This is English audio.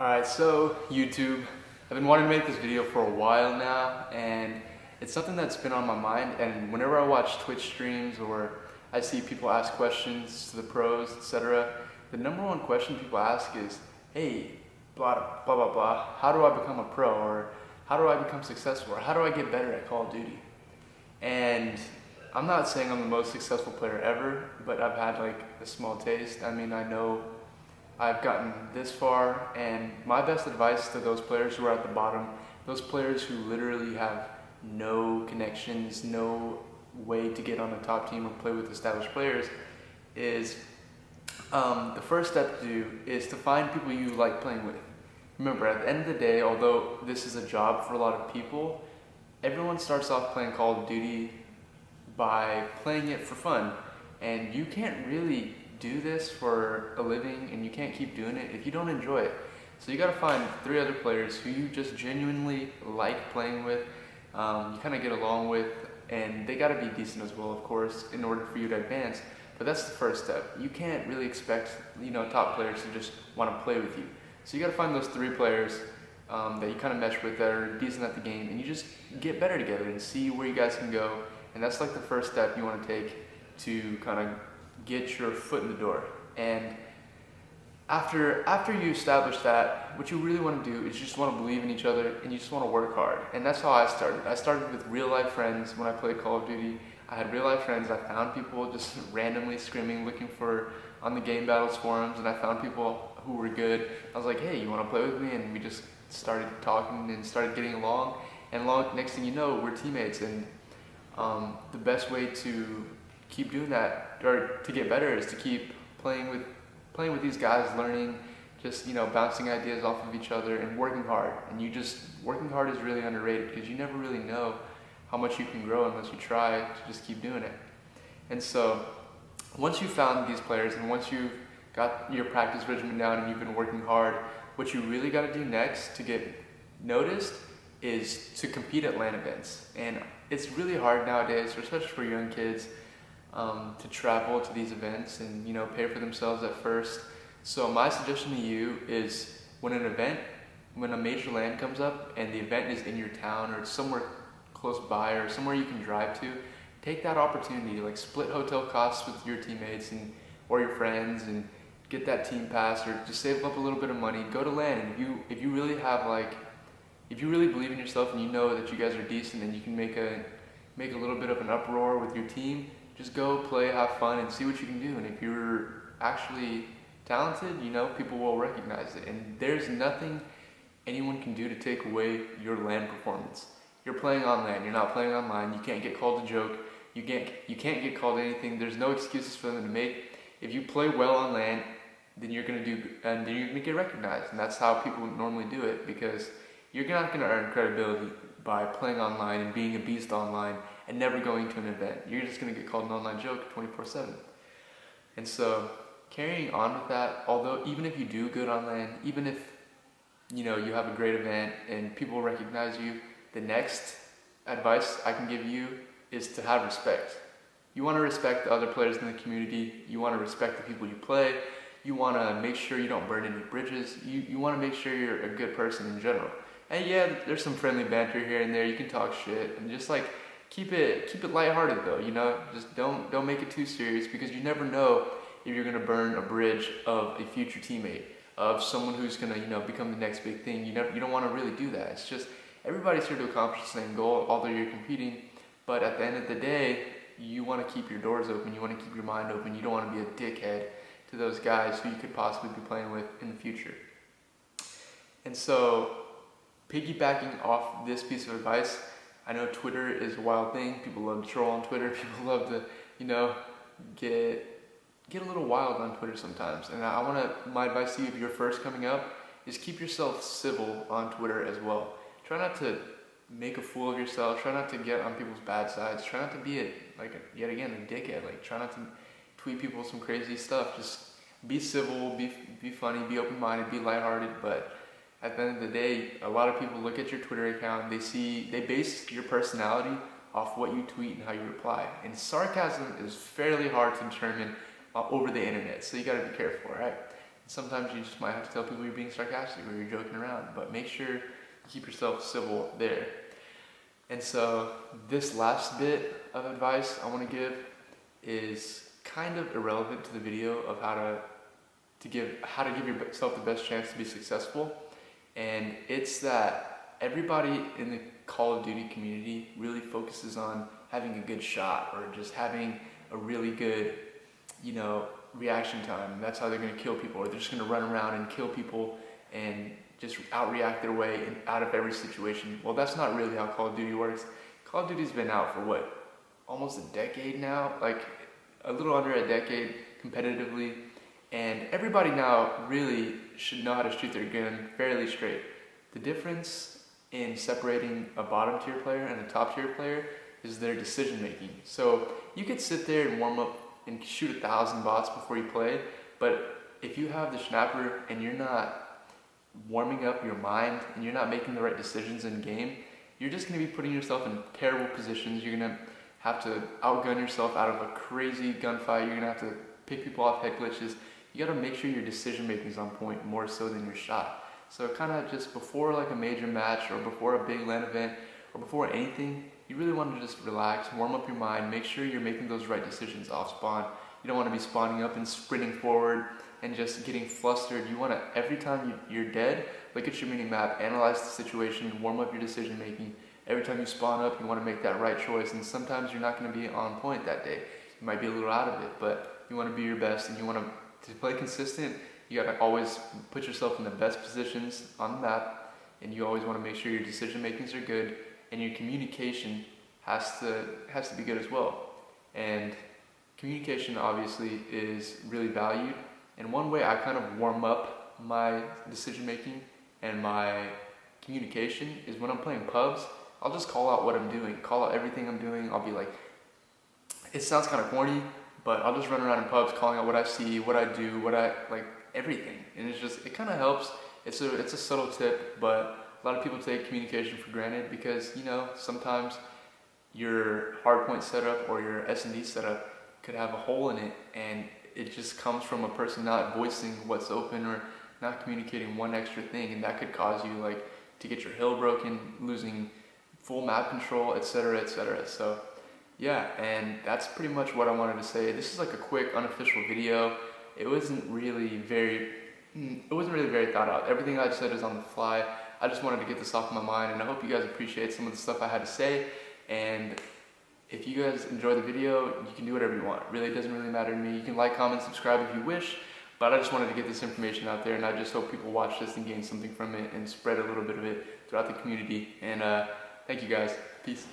Alright, so YouTube, I've been wanting to make this video for a while now, and it's something that's been on my mind. And whenever I watch Twitch streams or I see people ask questions to the pros, etc., the number one question people ask is, hey, blah, blah, blah, blah, how do I become a pro? Or how do I become successful? Or how do I get better at Call of Duty? And I'm not saying I'm the most successful player ever, but I've had like a small taste. I mean, I know I've gotten this far, and my best advice to those players who are at the bottom, those players who literally have no connections, no way to get on a top team or play with established players, is the first step to do is to find people you like playing with. Remember, at the end of the day, although this is a job for a lot of people, everyone starts off playing Call of Duty by playing it for fun, and you can't really do this for a living, and you can't keep doing it if you don't enjoy it. So you gotta find 3 other players who you just genuinely like playing with, you kind of get along with, and they gotta be decent as well, of course, in order for you to advance. But that's the first step. You can't really expect, top players to just want to play with you. So you gotta find those 3 players that you kind of mesh with, that are decent at the game, and you just get better together and see where you guys can go. And that's like the first step you want to take to kind of get your foot in the door. And after you establish that, what you really want to do is you just want to believe in each other, and you just want to work hard. And that's how I started. I started with real life friends. When I played Call of Duty, I had real life friends. I found people just randomly screaming, looking for on the game battles forums, and I found people who were good. I was like, hey, you want to play with me? And we just started talking and started getting along. And next thing you know, we're teammates. And the best way to keep doing that, or to get better, is to keep playing with these guys, learning, just bouncing ideas off of each other and working hard. And working hard is really underrated, because you never really know how much you can grow unless you try to just keep doing it. And so once you've found these players, and once you've got your practice regimen down and you've been working hard, what you really got to do next to get noticed is to compete at LAN events. And it's really hard nowadays, especially for young kids, to travel to these events and pay for themselves at first. So my suggestion to you is, when a major LAN comes up and the event is in your town or it's somewhere close by or somewhere you can drive to, take that opportunity, like split hotel costs with your teammates or your friends, and get that team pass, or just save up a little bit of money, go to LAN. And if you really believe in yourself and you know that you guys are decent and you can make a little bit of an uproar with your team, just go play, have fun, and see what you can do. And if you're actually talented, people will recognize it. And there's nothing anyone can do to take away your LAN performance. You're playing on LAN, you're not playing online. You can't get called a joke. You can't get called anything. There's no excuses for them to make. If you play well on LAN, then you're gonna get recognized. And that's how people normally do it, because you're not gonna earn credibility by playing online and being a beast online and never going to an event. You're just gonna get called an online joke 24/7. And so, carrying on with that, although even if you do good on LAN, even if you have a great event and people recognize you, the next advice I can give you is to have respect. You want to respect the other players in the community. You want to respect the people you play. You want to make sure you don't burn any bridges. You want to make sure you're a good person in general. And yeah, there's some friendly banter here and there. You can talk shit, and just like keep it lighthearted though. Just don't make it too serious, because you never know if you're gonna burn a bridge of a future teammate, of someone who's gonna become the next big thing. You don't want to really do that. It's just, everybody's here to accomplish the same goal, although you're competing. But at the end of the day, you want to keep your doors open. You want to keep your mind open. You don't want to be a dickhead to those guys who you could possibly be playing with in the future. And so, piggybacking off this piece of advice, I know Twitter is a wild thing. People love to troll on Twitter. People love to, get a little wild on Twitter sometimes. And my advice to you, if you're first coming up, is keep yourself civil on Twitter as well. Try not to make a fool of yourself. Try not to get on people's bad sides. Try not to be yet again a dickhead. Like, try not to tweet people some crazy stuff. Just be civil, be funny, be open-minded, be lighthearted. But at the end of the day, a lot of people look at your Twitter account, they base your personality off what you tweet and how you reply. And sarcasm is fairly hard to determine over the internet, so you gotta be careful, right? Sometimes you just might have to tell people you're being sarcastic or you're joking around, but make sure you keep yourself civil there. And so this last bit of advice I want to give is kind of irrelevant to the video of how to give yourself the best chance to be successful. And it's that everybody in the Call of Duty community really focuses on having a good shot or just having a really good, reaction time. That's how they're going to kill people, or they're just going to run around and kill people and just outreact their way out of every situation. Well, that's not really how Call of Duty works. Call of Duty's been out for almost a decade now, like a little under a decade competitively, and everybody now really should know how to shoot their gun fairly straight. The difference in separating a bottom tier player and a top tier player is their decision making. So you could sit there and warm up and shoot 1,000 bots before you play, but if you have the schnapper and you're not warming up your mind and you're not making the right decisions in game, you're just going to be putting yourself in terrible positions. You're going to have to outgun yourself out of a crazy gunfight. You're going to have to pick people off head glitches. You got to make sure your decision making is on point more so than your shot. So kind of just before like a major match or before a big LAN event or before anything, you really want to just relax, warm up your mind, make sure you're making those right decisions off spawn. You don't want to be spawning up and sprinting forward and just getting flustered. You want to, every time you're dead, look at your mini-map, analyze the situation, warm up your decision making. Every time you spawn up, you want to make that right choice, and sometimes you're not going to be on point that day. You might be a little out of it, but you want to be your best, and you want to play consistent. You got to always put yourself in the best positions on the map, and you always want to make sure your decision makings are good, and your communication has to be good as well. And communication obviously is really valued. And one way I kind of warm up my decision making and my communication is when I'm playing pubs. I'll just call out what I'm doing, call out everything I'm doing. I'll be like, it sounds kind of corny, but I'll just run around in pubs calling out what I see, what I do, everything. And it kind of helps. It's a subtle tip, but a lot of people take communication for granted because, sometimes your hardpoint setup or your S&D setup could have a hole in it, and it just comes from a person not voicing what's open or not communicating one extra thing, and that could cause you to get your hill broken, losing full map control, etc., etc. So yeah, and that's pretty much what I wanted to say. This is like a quick unofficial video. It wasn't really very thought out. Everything I said is on the fly. I just wanted to get this off my mind, and I hope you guys appreciate some of the stuff I had to say. And if you guys enjoy the video, you can do whatever you want. Really, it doesn't really matter to me. You can like, comment, subscribe if you wish, but I just wanted to get this information out there, and I just hope people watch this and gain something from it and spread a little bit of it throughout the community. And thank you guys. Peace.